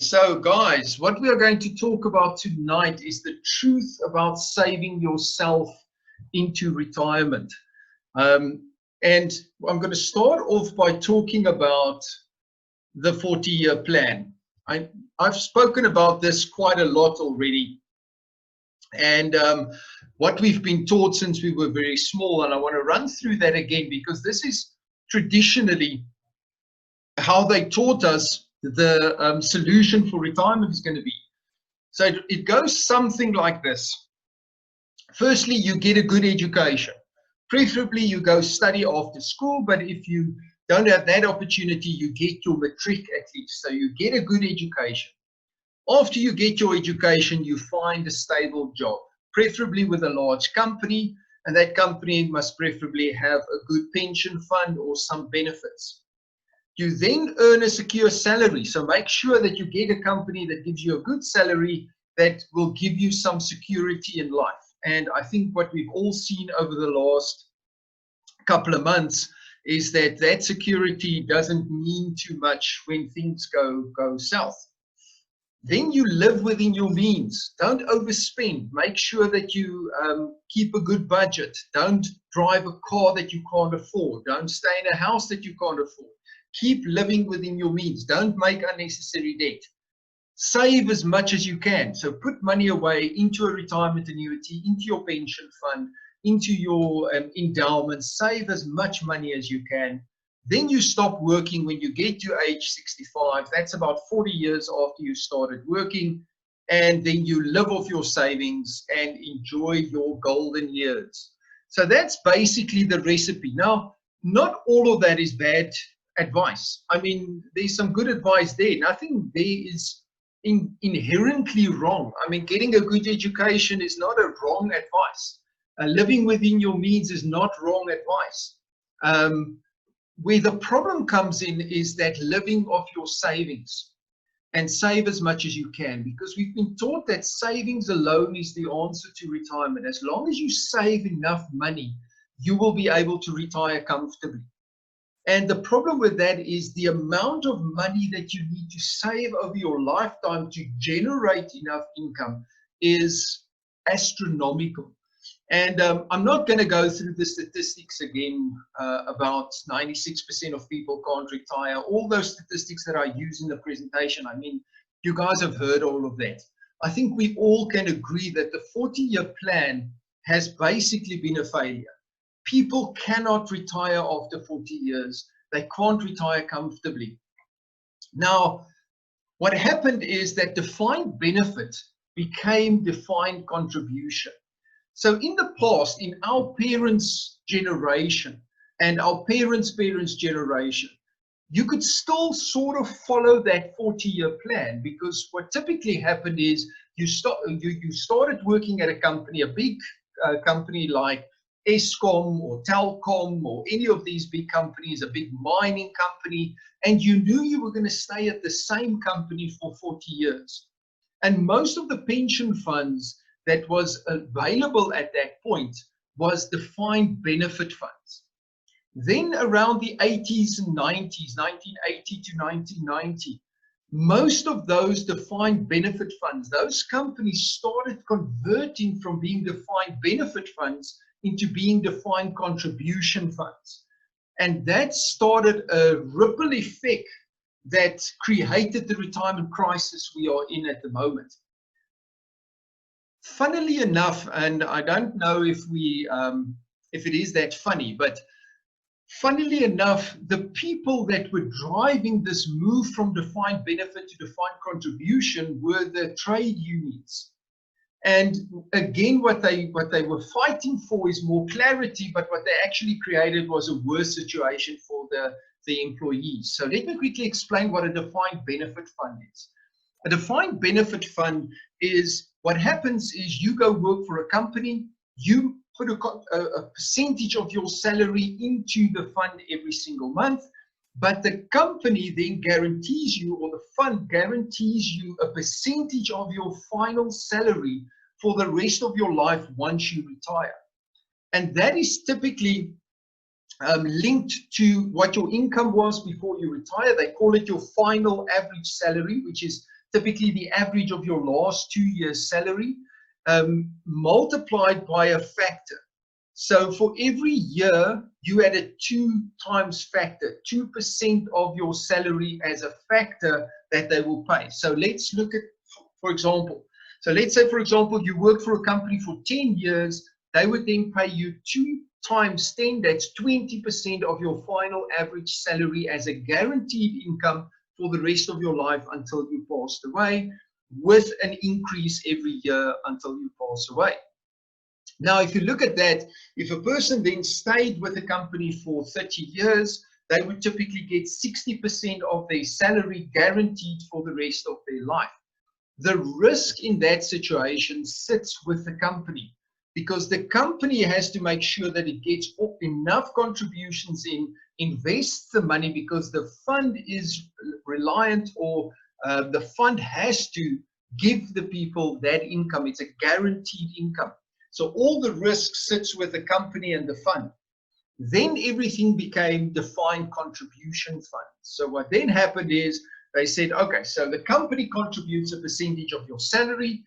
So guys, what we are going to talk about tonight is the truth about saving yourself into retirement. And I'm going to start off by talking about the 40-year plan. I've spoken about this quite a lot already. And what we've been taught since we were very small, and I want to run through that again because this is traditionally how they taught us the solution for retirement is going to be. So it goes something like this. Firstly, you get a good education. Preferably, you go study after school, but if you don't have that opportunity, you get your matric at least. So you get a good education. After you get your education, you find a stable job, preferably with a large company, and that company must preferably have a good pension fund or some benefits. You then earn a secure salary. So make sure that you get a company that gives you a good salary that will give you some security in life. And I think what we've all seen over the last couple of months is that that security doesn't mean too much when things go south. Then you live within your means. Don't overspend. Make sure that you keep a good budget. Don't drive a car that you can't afford. Don't stay in a house that you can't afford. Keep living within your means. Don't make unnecessary debt. Save as much as you can. So put money away into a retirement annuity, into your pension fund, into your endowments. Save as much money as you can. Then you stop working when you get to age 65. That's about 40 years after you started working. And then you live off your savings and enjoy your golden years. So that's basically the recipe. Now, not all of that is bad advice. I mean, there's some good advice there. Nothing there is inherently wrong. I mean, getting a good education is not a wrong advice. Living within your means is not wrong advice. Where the problem comes in is that living off your savings and save as much as you can, because we've been taught that savings alone is the answer to retirement. As long as you save enough money, you will be able to retire comfortably. And the problem with that is the amount of money that you need to save over your lifetime to generate enough income is astronomical. And I'm not going to go through the statistics again about 96% of people can't retire. All those statistics that I use in the presentation, I mean, you guys have heard all of that. I think we all can agree that the 40-year plan has basically been a failure. People cannot retire after 40 years. They can't retire comfortably. Now, what happened is that defined benefit became defined contribution. So in the past, in our parents' generation and our parents' parents' generation, you could still sort of follow that 40-year plan, because what typically happened is you started working at a company, a big company like Eskom or Telkom or any of these big companies, a big mining company, and you knew you were going to stay at the same company for 40 years. And most of the pension funds that was available at that point was defined benefit funds. Then around the 80s and 90s, 1980 to 1990, most of those defined benefit funds, those companies started converting from being defined benefit funds into being defined contribution funds. And that started a ripple effect that created the retirement crisis we are in at the moment. Funnily enough, and I don't know if it is that funny, but funnily enough, the people that were driving this move from defined benefit to defined contribution were the trade unions. And again, what they were fighting for is more clarity, but what they actually created was a worse situation for the employees. So let me quickly explain what a defined benefit fund is. A defined benefit fund is, what happens is you go work for a company, you put a percentage of your salary into the fund every single month, but the company then guarantees you, or the fund guarantees you, a percentage of your final salary for the rest of your life once you retire. And that is typically linked to what your income was before you retire. They call it your final average salary, which is typically the average of your last 2 years' salary, multiplied by a factor. So for every year, you add a 2 times factor, 2% of your salary as a factor that they will pay. So let's look at, for example, so let's say, for example, you work for a company for 10 years, they would then pay you 2 times 10, that's 20% of your final average salary as a guaranteed income for the rest of your life until you passed away, with an increase every year until you pass away. Now, if you look at that, if a person then stayed with the company for 30 years, they would typically get 60% of their salary guaranteed for the rest of their life. The risk in that situation sits with the company, because the company has to make sure that it gets enough contributions in, invests the money, because the fund is reliant, or the fund has to give the people that income. It's a guaranteed income. So all the risk sits with the company and the fund. Then everything became defined contribution funds. So what then happened is they said, okay, so the company contributes a percentage of your salary,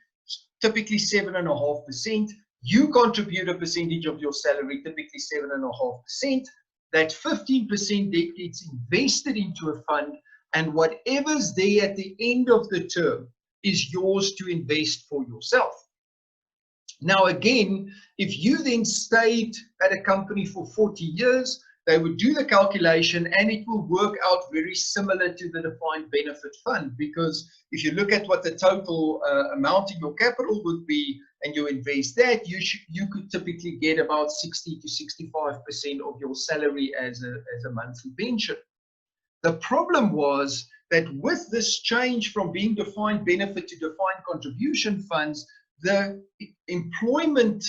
typically 7.5%. You contribute a percentage of your salary, typically 7.5%. That 15% then gets invested into a fund, and whatever's there at the end of the term is yours to invest for yourself. Now, again, if you then stayed at a company for 40 years, they would do the calculation and it will work out very similar to the defined benefit fund, because if you look at what the total amount in your capital would be and you invest that, you could typically get about 60 to 65% of your salary as a monthly pension. The problem was that with this change from being defined benefit to defined contribution funds, the employment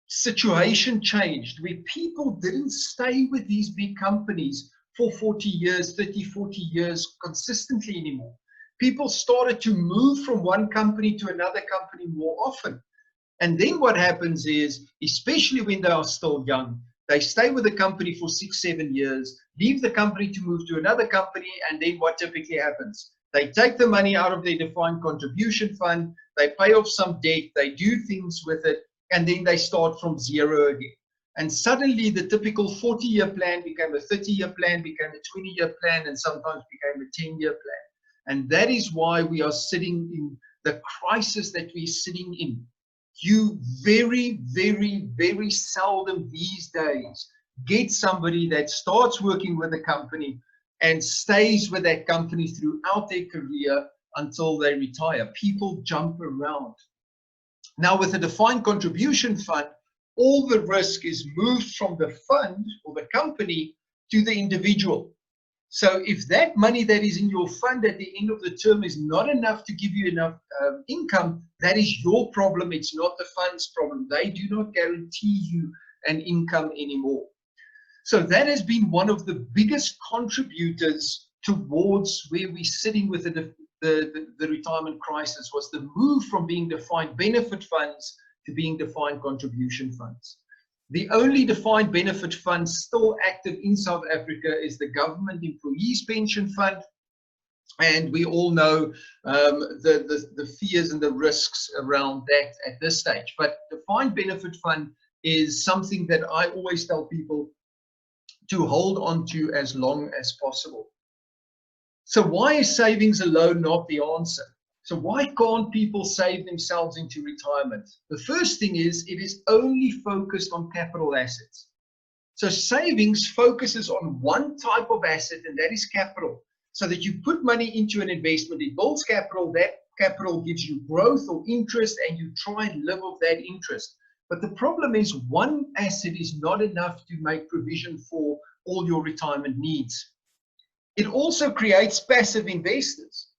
situation changed, where people didn't stay with these big companies for 40 years, 30, 40 years consistently anymore. People started to move from one company to another company more often. And then what happens is, especially when they are still young, they stay with the company for 6, 7 years, leave the company to move to another company, and then what typically happens? They take the money out of their defined contribution fund, they pay off some debt, they do things with it, and then they start from zero again. And suddenly the typical 40-year plan became a 30-year plan, became a 20-year plan, and sometimes became a 10-year plan. And that is why we are sitting in the crisis that we're sitting in. You very, very, very seldom these days get somebody that starts working with a company and stays with that company throughout their career until they retire. People jump around. Now, with a defined contribution fund, all the risk is moved from the fund or the company to the individual. So if that money that is in your fund at the end of the term is not enough to give you enough income, that is your problem. It's not the fund's problem. They do not guarantee you an income anymore. So that has been one of the biggest contributors towards where we're sitting with the retirement crisis, was the move from being defined benefit funds to being defined contribution funds. The only defined benefit fund still active in South Africa is the Government Employees Pension Fund. And we all know the fears and the risks around that at this stage. But defined benefit fund is something that I always tell people to hold on to as long as possible. So why is savings alone not the answer? So why can't people save themselves into retirement? The first thing is, it is only focused on capital assets. So savings focuses on one type of asset, and that is capital. So that you put money into an investment, it builds capital, that capital gives you growth or interest, and you try and live off that interest. But the problem is, one asset is not enough to make provision for all your retirement needs. It also creates passive investors.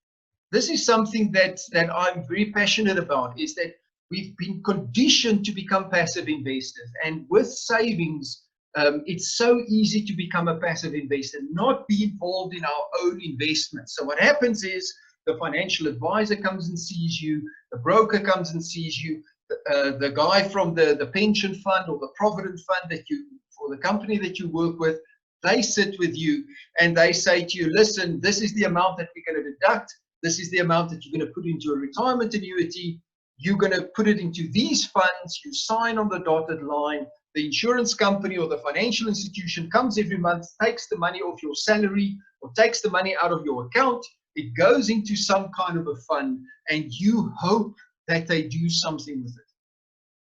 This is something that I'm very passionate about, is that we've been conditioned to become passive investors. And with savings, it's so easy to become a passive investor, not be involved in our own investments. So what happens is, the financial advisor comes and sees you, the broker comes and sees you, the guy from the pension fund or the provident fund for the company that you work with, they sit with you and they say to you, listen, this is the amount that we're going to deduct. this is the amount that you're going to put into a retirement annuity. You're going to put it into these funds. You sign on the dotted line. The insurance company or the financial institution comes every month, takes the money off your salary or takes the money out of your account. It goes into some kind of a fund, and you hope that they do something with it.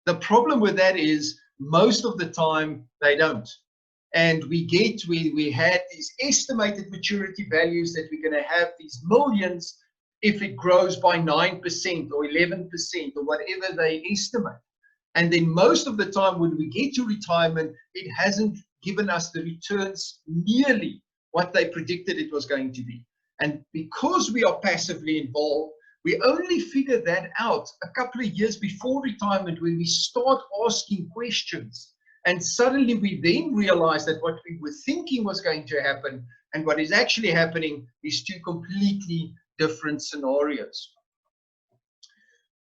The problem with that is most of the time they don't. And we had these estimated maturity values that we're going to have these millions if it grows by 9% or 11% or whatever they estimate. And then most of the time when we get to retirement, it hasn't given us the returns nearly what they predicted it was going to be. And because we are passively involved, we only figure that out a couple of years before retirement when we start asking questions. And suddenly we then realize that what we were thinking was going to happen and what is actually happening is two completely different scenarios.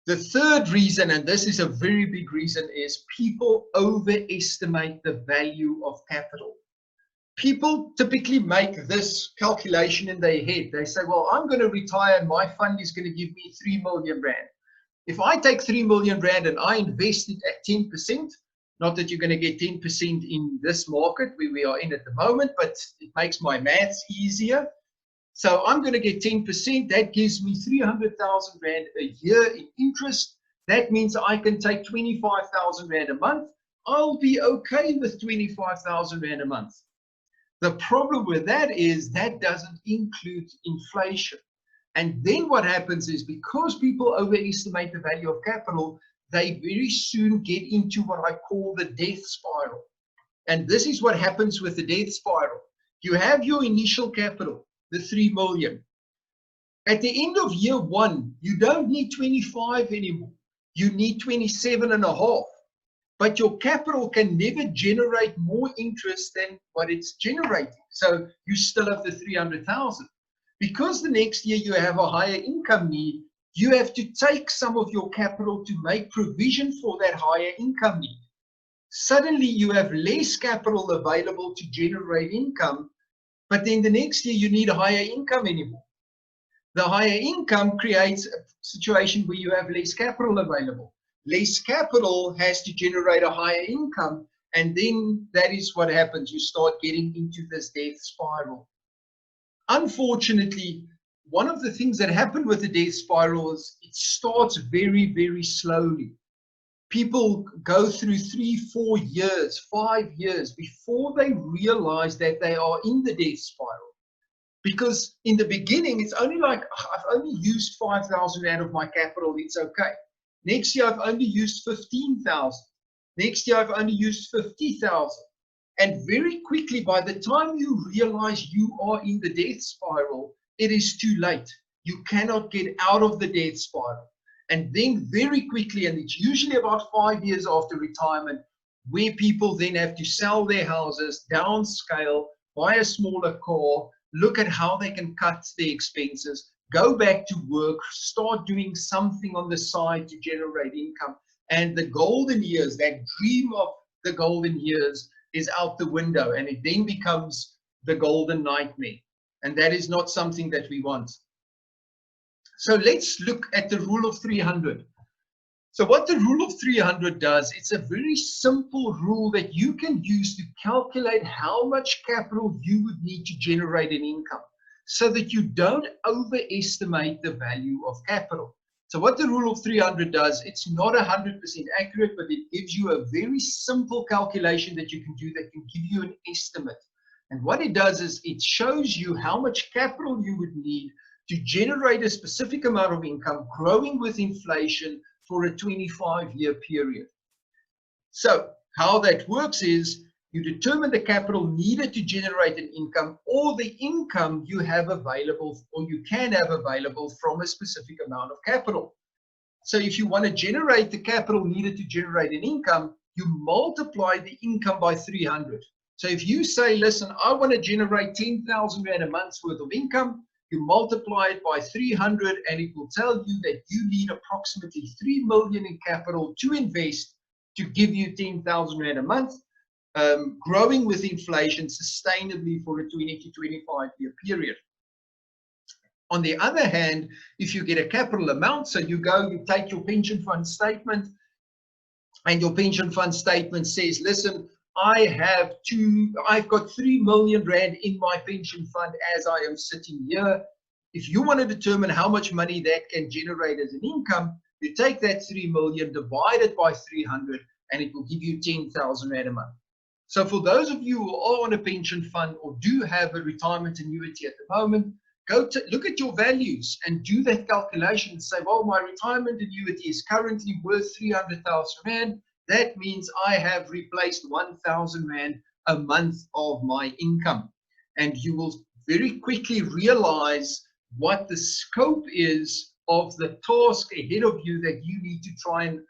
The third reason, and this is a very big reason, is people overestimate the value of capital. People typically make this calculation in their head. They say, well, I'm going to retire and my fund is going to give me 3 million rand. If I take 3 million rand and I invest it at 10%, not that you're going to get 10% in this market where we are in at the moment, but it makes my maths easier. So I'm going to get 10%. That gives me 300,000 rand a year in interest. That means I can take 25,000 rand a month. I'll be okay with 25,000 rand a month. The problem with that is that doesn't include inflation. And then what happens is because people overestimate the value of capital, they very soon get into what I call the death spiral. And this is what happens with the death spiral. You have your initial capital, the 3 million. At the end of year one, you don't need 25 anymore. You need 27.5. But your capital can never generate more interest than what it's generating. So you still have the 300,000. Because the next year you have a higher income need, you have to take some of your capital to make provision for that higher income need. Suddenly you have less capital available to generate income, but then the next year you need a higher income anymore. The higher income creates a situation where you have less capital available. Less capital has to generate a higher income, and then that is what happens. You start getting into this death spiral. Unfortunately, one of the things that happen with the death spiral is it starts very, very slowly. People go through 3, 4 years, 5 years before they realize that they are in the death spiral. Because in the beginning, it's only like, I've only used 5,000 out of my capital, it's okay. Next year, I've only used 15,000. Next year, I've only used 50,000. And very quickly, by the time you realize you are in the death spiral, it is too late. You cannot get out of the death spiral. And then very quickly, and it's usually about 5 years after retirement, where people then have to sell their houses, downscale, buy a smaller car, look at how they can cut their expenses, go back to work, start doing something on the side to generate income. And the golden years, that dream of the golden years, is out the window, and it then becomes the golden nightmare. And that is not something that we want. So let's look at the rule of 300. So what the rule of 300 does, it's a very simple rule that you can use to calculate how much capital you would need to generate an income so that you don't overestimate the value of capital. So what the rule of 300 does, it's not 100% accurate, but it gives you a very simple calculation that you can do that can give you an estimate. And what it does is it shows you how much capital you would need to generate a specific amount of income growing with inflation for a 25-year period. So how that works is you determine the capital needed to generate an income or the income you have available or you can have available from a specific amount of capital. So if you want to generate the capital needed to generate an income, you multiply the income by 300. So if you say, listen, I want to generate 10,000 Rand a month's worth of income, you multiply it by 300 and it will tell you that you need approximately 3 million in capital to invest to give you 10,000 Rand a month, growing with inflation sustainably for a 20 to 25-year period. On the other hand, if you get a capital amount, so you go, you take your pension fund statement, and your pension fund statement says, listen, I've got 3 million rand in my pension fund as I am sitting here. If you want to determine how much money that can generate as an income, you take that 3 million, divide it by 300, and it will give you 10,000 rand a month. So for those of you who are on a pension fund or do have a retirement annuity at the moment, go to look at your values and do that calculation and say, well, my retirement annuity is currently worth 300,000 rand. That means I have replaced 1,000 rand a month of my income. And you will very quickly realize what the scope is of the task ahead of you that you need to try and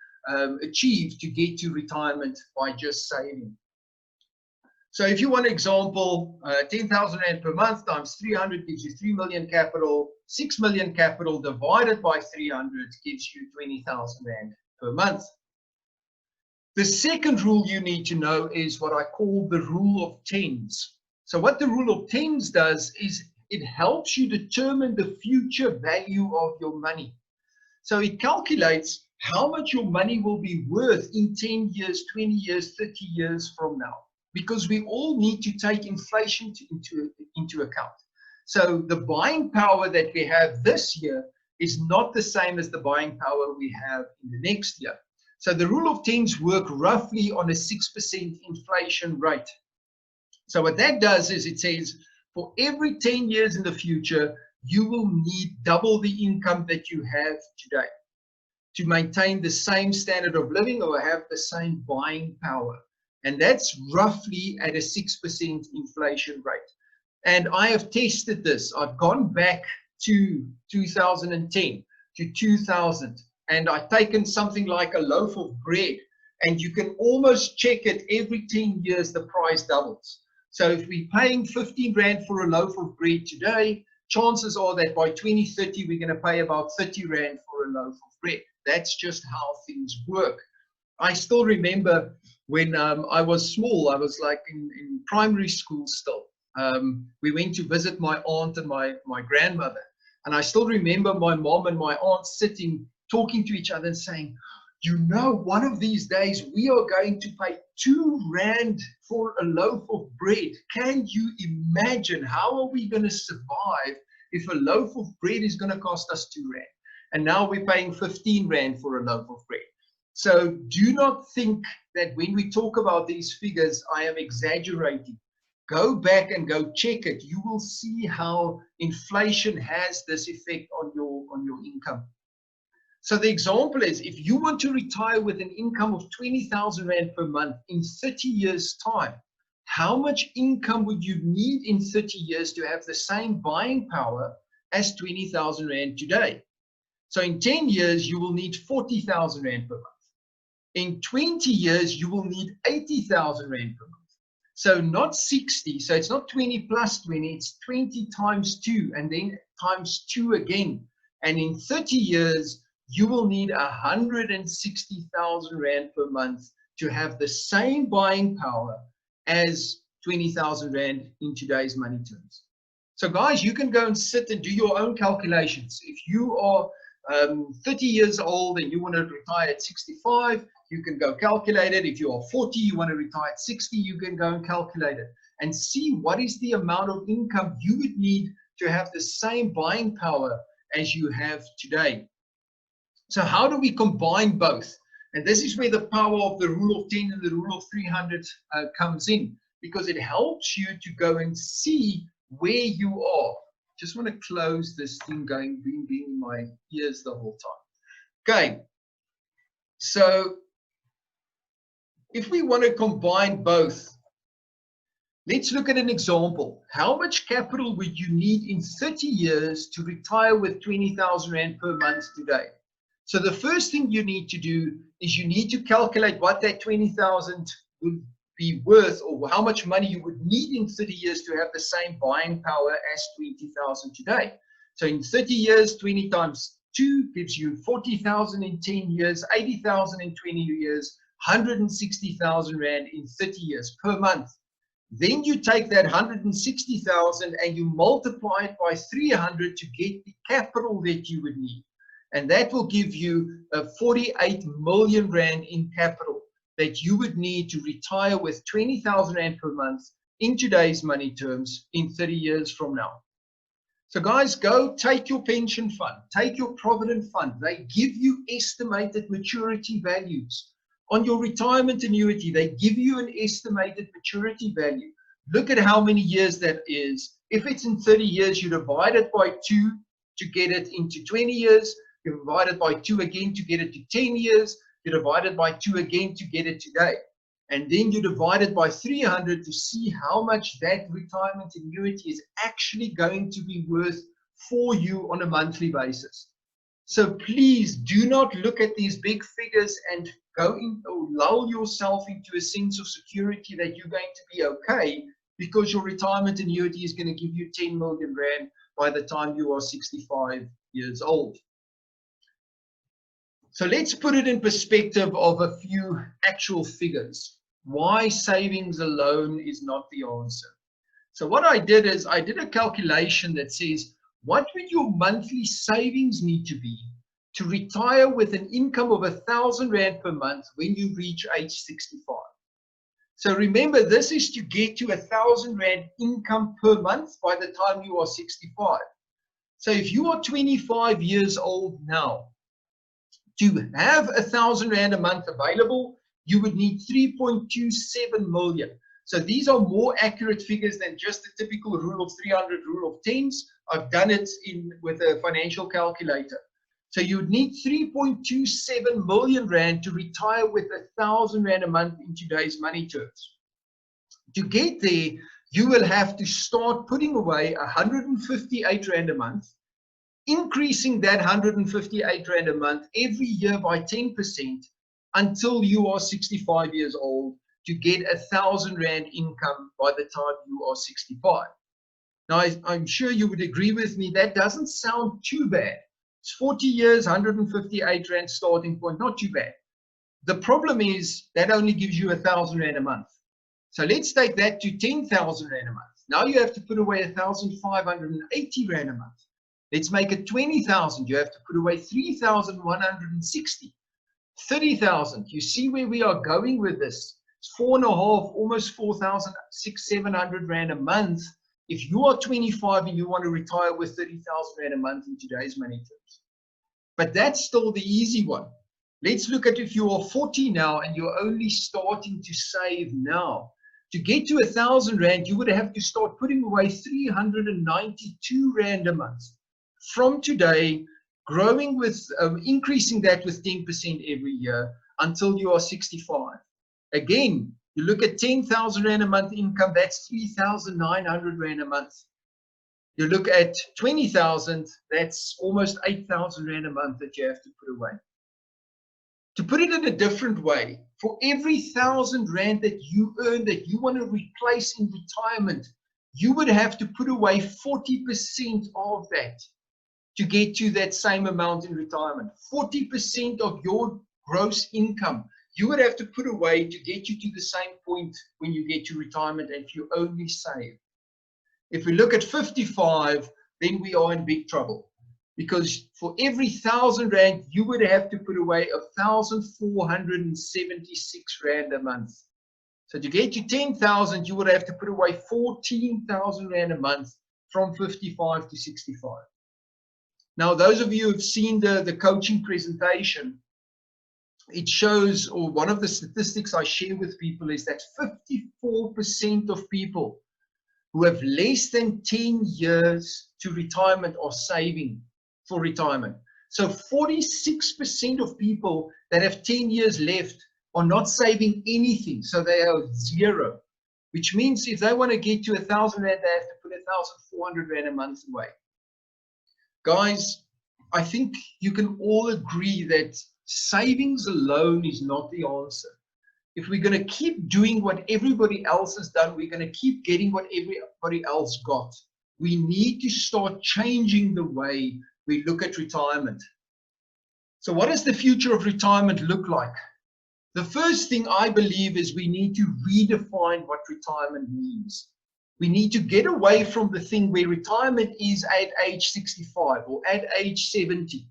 achieve to get to retirement by just saving. So if you want an example, 10,000 rand per month times 300 gives you 3 million capital. 6 million capital divided by 300 gives you 20,000 rand per month. The second rule you need to know is what I call the rule of tens. So what the rule of tens does is it helps you determine the future value of your money. So it calculates how much your money will be worth in 10 years, 20 years, 30 years from now, because we all need to take inflation into account. So the buying power that we have this year is not the same as the buying power we have in the next year. So the rule of tens work roughly on a 6% inflation rate. So what that does is it says for every 10 years in the future, you will need double the income that you have today to maintain the same standard of living or have the same buying power. And that's roughly at a 6% inflation rate. And I have tested this. I've gone back to 2010, to 2000, and I've taken something like a loaf of bread, and you can almost check it every 10 years, the price doubles. So if we're paying 15 rand for a loaf of bread today, chances are that by 2030, we're going to pay about 30 rand for a loaf of bread. That's just how things work. I still remember when I was small, I was like in primary school still. We went to visit my aunt and my grandmother. And I still remember my mom and my aunt sitting, talking to each other and saying, you know, one of these days we are going to pay 2 rand for a loaf of bread. Can you imagine how are we going to survive if a loaf of bread is going to cost us 2 rand? And now we're paying 15 rand for a loaf of bread. So do not think that when we talk about these figures, I am exaggerating. Go back and go check it. You will see how inflation has this effect on your income. So the example is, if you want to retire with an income of 20,000 rand per month in 30 years' time, how much income would you need in 30 years to have the same buying power as 20,000 rand today? So in 10 years, you will need 40,000 rand per month. In 20 years, you will need 80,000 rand per month. So not 60, so it's not 20 plus 20, it's 20 times 2 and then times 2 again. And in 30 years, you will need 160,000 rand per month to have the same buying power as 20,000 rand in today's money terms. So guys, you can go and sit and do your own calculations. If you are 30 years old and you want to retire at 65, you can go calculate it. If you are 40, you want to retire at 60, you can go and calculate it and see what is the amount of income you would need to have the same buying power as you have today. So how do we combine both? And this is where the power of the rule of 10 and the rule of 300 comes in, because it helps you to go and see where you are. Just want to close this thing being in my ears the whole time. Okay, so if we want to combine both, let's look at an example. How much capital would you need in 30 years to retire with 20,000 rand per month today? So the first thing you need to do is you need to calculate what that 20,000 would be worth, or how much money you would need in 30 years to have the same buying power as 20,000 today. So in 30 years, 20 times 2 gives you 40,000 in 10 years, 80,000 in 20 years, 160,000 rand in 30 years per month. Then you take that 160,000 and you multiply it by 300 to get the capital that you would need. And that will give you a 48 million rand in capital that you would need to retire with 20,000 rand per month in today's money terms in 30 years from now. So guys, go take your pension fund, take your provident fund. They give you estimated maturity values. On your retirement annuity, they give you an estimated maturity value. Look at how many years that is. If it's in 30 years, you divide it by 2 to get it into 20 years. You divide it by 2 again to get it to 10 years. You divide it by 2 again to get it today. And then you divide it by 300 to see how much that retirement annuity is actually going to be worth for you on a monthly basis. So please do not look at these big figures and go in or lull yourself into a sense of security that you're going to be okay because your retirement annuity is going to give you 10 million rand by the time you are 65 years old. So let's put it in perspective of a few actual figures. Why savings alone is not the answer. So what I did is I did a calculation that says, what would your monthly savings need to be to retire with an income of 1,000 rand per month when you reach age 65? So remember, this is to get to 1,000 rand income per month by the time you are 65. So if you are 25 years old now, to have 1,000 rand a month available, you would need 3.27 million. So these are more accurate figures than just the typical rule of 300, rule of tens. I've done it with a financial calculator. So you would need 3.27 million rand to retire with 1,000 rand a month in today's money terms. To get there, you will have to start putting away 158 rand a month, increasing that 158 rand a month every year by 10% until you are 65 years old to get 1,000 rand income by the time you are 65. Now, I'm sure you would agree with me, that doesn't sound too bad. It's 40 years, 158 rand starting point, not too bad. The problem is that only gives you 1,000 rand a month. So let's take that to 10,000 rand a month. Now you have to put away 1,580 rand a month. Let's make it 20,000. You have to put away 3,160. 30,000. You see where we are going with this? It's 4.5, almost 4,600-700 rand a month. If you are 25 and you want to retire with 30,000 rand a month in today's money terms. But that's still the easy one. Let's look at if you are 40 now and you're only starting to save now. To get to 1,000 rand, you would have to start putting away 392 rand a month. From today, growing with, increasing that with 10% every year until you are 65. Again, you look at 10,000 rand a month income, that's 3,900 rand a month. You look at 20,000, that's almost 8,000 rand a month that you have to put away. To put it in a different way, for every 1,000 rand that you earn that you want to replace in retirement, you would have to put away 40% of that to get to that same amount in retirement. 40% of your gross income you would have to put away to get you to the same point when you get to retirement and if you only save. If we look at 55, then we are in big trouble. Because for every 1,000 rand, you would have to put away 1,476 rand a month. So to get to 10,000, you would have to put away 14,000 rand a month from 55 to 65. Now, those of you who have seen the coaching presentation, it shows, or one of the statistics I share with people is that 54% of people who have less than 10 years to retirement are saving for retirement. So 46% of people that have 10 years left are not saving anything. So they are zero, which means if they want to get to 1,000 rand, they have to put 1,400 rand a month away. Guys, I think you can all agree that savings alone is not the answer. If we're going to keep doing what everybody else has done, we're going to keep getting what everybody else got. We need to start changing the way we look at retirement. So what does the future of retirement look like? The first thing I believe is we need to redefine what retirement means. We need to get away from the thing where retirement is at age 65 or at age 70.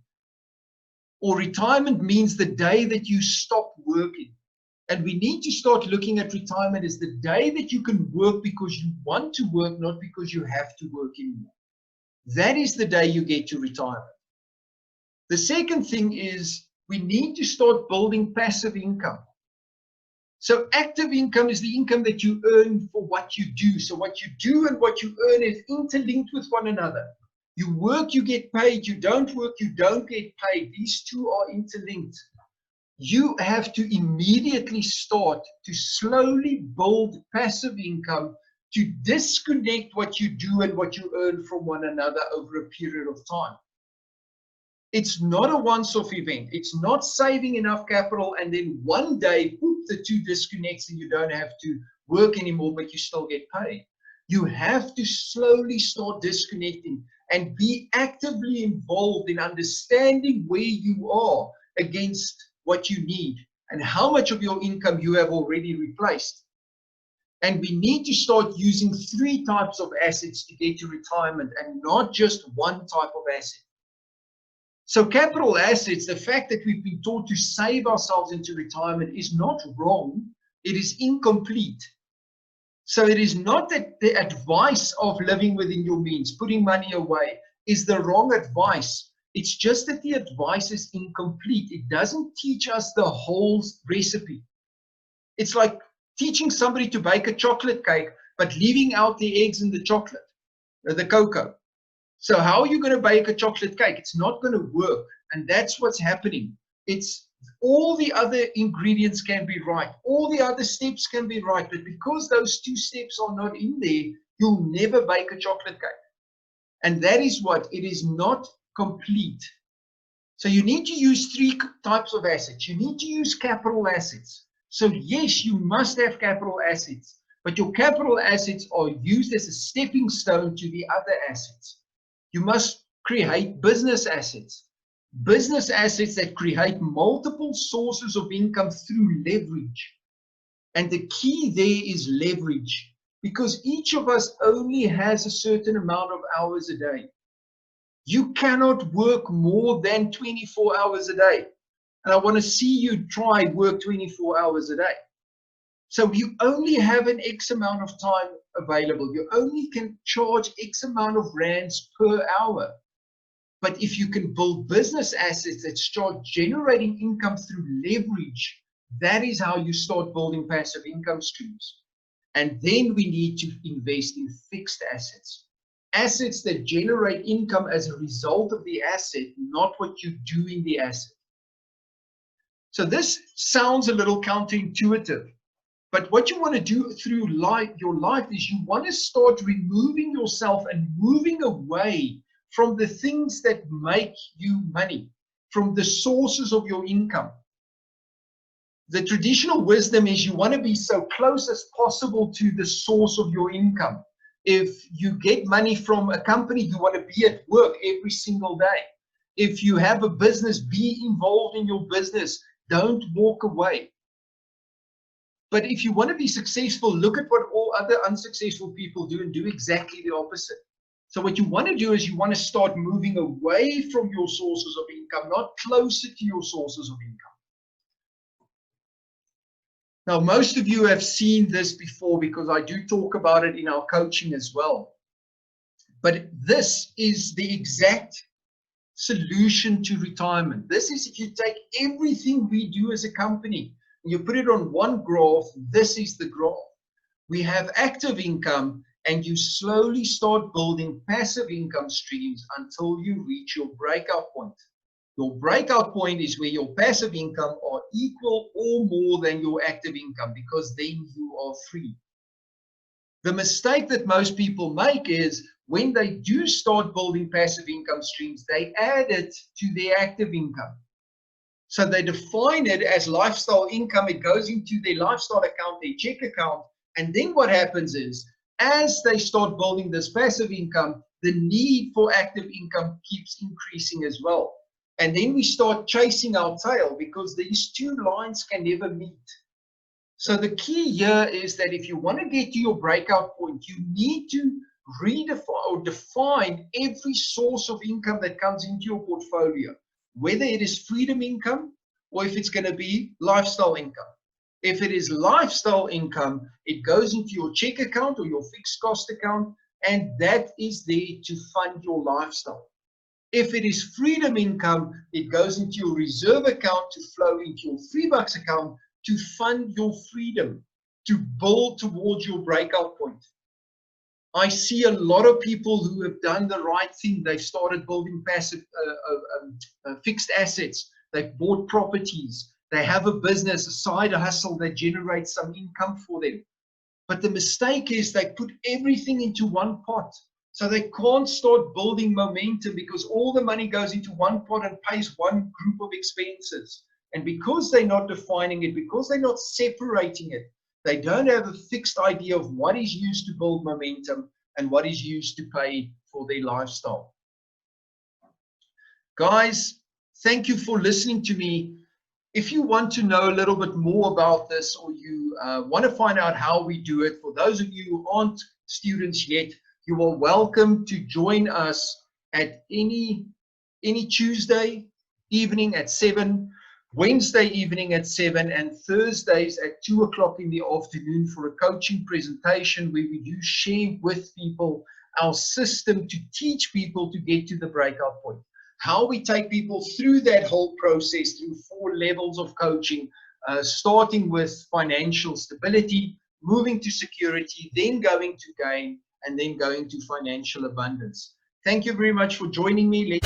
Or retirement means the day that you stop working. And we need to start looking at retirement as the day that you can work because you want to work, not because you have to work anymore. That is the day you get to retirement. The second thing is we need to start building passive income. So active income is the income that you earn for what you do. So what you do and what you earn is interlinked with one another. You work, you get paid. You don't work, you don't get paid. These two are interlinked. You have to immediately start to slowly build passive income to disconnect what you do and what you earn from one another over a period of time. It's not a once-off event. It's not saving enough capital and then one day, whoop, the two disconnects and you don't have to work anymore, but you still get paid. You have to slowly start disconnecting and be actively involved in understanding where you are against what you need and how much of your income you have already replaced. And we need to start using 3 types of assets to get to retirement and not just one type of asset. So capital assets, the fact that we've been taught to save ourselves into retirement is not wrong. It is incomplete. So it is not that the advice of living within your means, putting money away, is the wrong advice. It's just that the advice is incomplete. It doesn't teach us the whole recipe. It's like teaching somebody to bake a chocolate cake, but leaving out the eggs and the chocolate, the cocoa. So how are you going to bake a chocolate cake? It's not going to work. And that's what's happening. It's all the other ingredients can be right. All the other steps can be right. But because those 2 steps are not in there, you'll never bake a chocolate cake. And that is what it is not complete. So you need to use 3 types of assets. You need to use capital assets. So yes, you must have capital assets, but your capital assets are used as a stepping stone to the other assets. You must create business assets that create multiple sources of income through leverage. And the key there is leverage, because each of us only has a certain amount of hours a day. You cannot work more than 24 hours a day. And I want to see you try work 24 hours a day. So you only have an X amount of time available. You only can charge X amount of rands per hour. But if you can build business assets that start generating income through leverage, that is how you start building passive income streams. And then we need to invest in fixed assets. Assets that generate income as a result of the asset, not what you do in the asset. So this sounds a little counterintuitive. But what you want to do through your life is you want to start removing yourself and moving away from the things that make you money, from the sources of your income. The traditional wisdom is you want to be so close as possible to the source of your income. If you get money from a company, you want to be at work every single day. If you have a business, be involved in your business. Don't walk away. But if you want to be successful, look at what all other unsuccessful people do and do exactly the opposite. So what you want to do is you want to start moving away from your sources of income, not closer to your sources of income. Now, most of you have seen this before because I do talk about it in our coaching as well. But this is the exact solution to retirement. This is if you take everything we do as a company, and you put it on one graph, this is the graph. We have active income, and you slowly start building passive income streams until you reach your breakout point. Your breakout point is where your passive income are equal or more than your active income, because then you are free. The mistake that most people make is when they do start building passive income streams, they add it to their active income. So they define it as lifestyle income. It goes into their lifestyle account, their check account. And then what happens is, as they start building this passive income, the need for active income keeps increasing as well. And then we start chasing our tail because these two lines can never meet. So the key here is that if you want to get to your breakout point, you need to redefine or define every source of income that comes into your portfolio, whether it is freedom income or if it's going to be lifestyle income. If it is lifestyle income, it goes into your check account or your fixed cost account, and that is there to fund your lifestyle. If it is freedom income, it goes into your reserve account to flow into your $3 account to fund your freedom, to build towards your breakout point. I see a lot of people who have done the right thing. They've started building passive fixed assets. They've bought properties. They have a business, a side hustle that generates some income for them. But the mistake is they put everything into one pot. So they can't start building momentum because all the money goes into one pot and pays one group of expenses. And because they're not defining it, because they're not separating it, they don't have a fixed idea of what is used to build momentum and what is used to pay for their lifestyle. Guys, thank you for listening to me. If you want to know a little bit more about this, or you want to find out how we do it, for those of you who aren't students yet, you are welcome to join us at any Tuesday evening at 7, Wednesday evening at 7, and Thursdays at 2 o'clock in the afternoon for a coaching presentation where we do share with people our system to teach people to get to the breakout point. How we take people through that whole process through 4 levels of coaching, starting with financial stability, moving to security, then going to gain, and then going to financial abundance. Thank you very much for joining me.